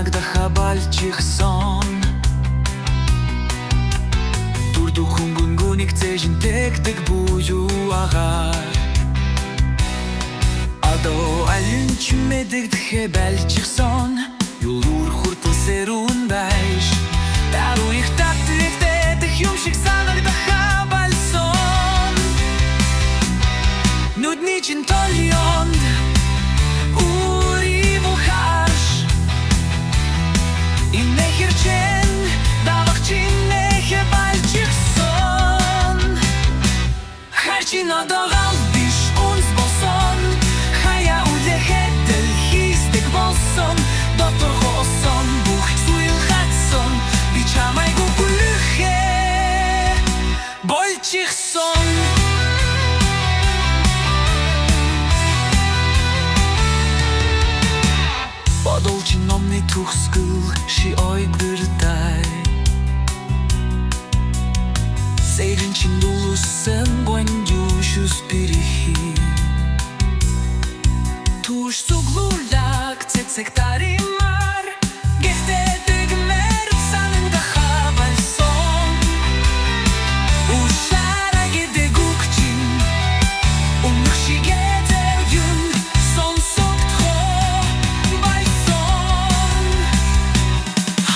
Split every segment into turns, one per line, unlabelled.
санагдаха балчихсон Дурдухан гүнгүнийг цэжинтэгдэг буюу агаар Адо алин ч мэдэгдэхэ балчихсон Юлур хуртал сэрүүн байж Дару их татдэгдэх юм шиг санагдаха балсон Нүдний чин толёнд Надавал биш uns болсон Хаяа үлэхэд дэлхийстэг болсон Дотор хоосон бүх зүйл хатсон Би чамайг үгүлэхэ Болчихсон Бодол чи номны төгсгөл Ши ойгдыртай Сейрэн чин дулусан Спирихи Туш суглулак цецектаримар Гефтедик мер санагдаха балсон Ушара гедегукчин Унхшигедэгюн сонсотхо балсон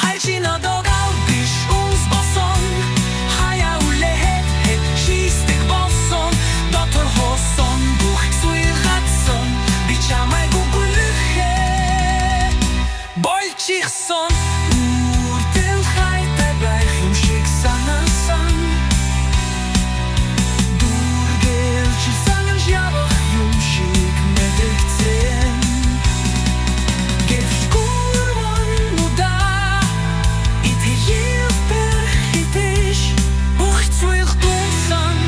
Хайчина догал биш унс болсон Хая улэхэд хэт шистэг болсон Дотор хоосон бүх зүйл хатсон Би чамайг үгүлэхэ Болчихсон Үрдэл хайтай байх юм шиг санасан Дүргэл чи санаж явах юм шиг мэдэгцэн Гэвч гурван удаа Итгэл перхитэж бүх зүйл дунсан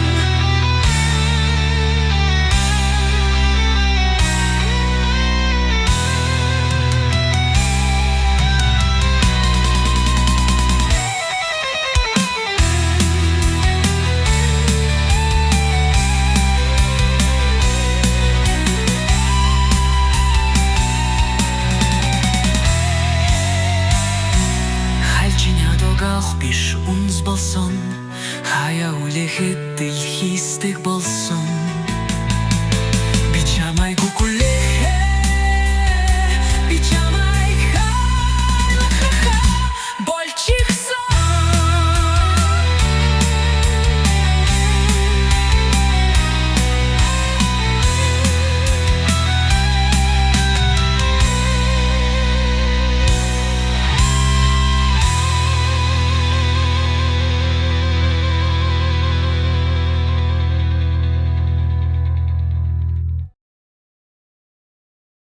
Биш үнс болсон Хаяа үлэхэд дэлхийстэг болсон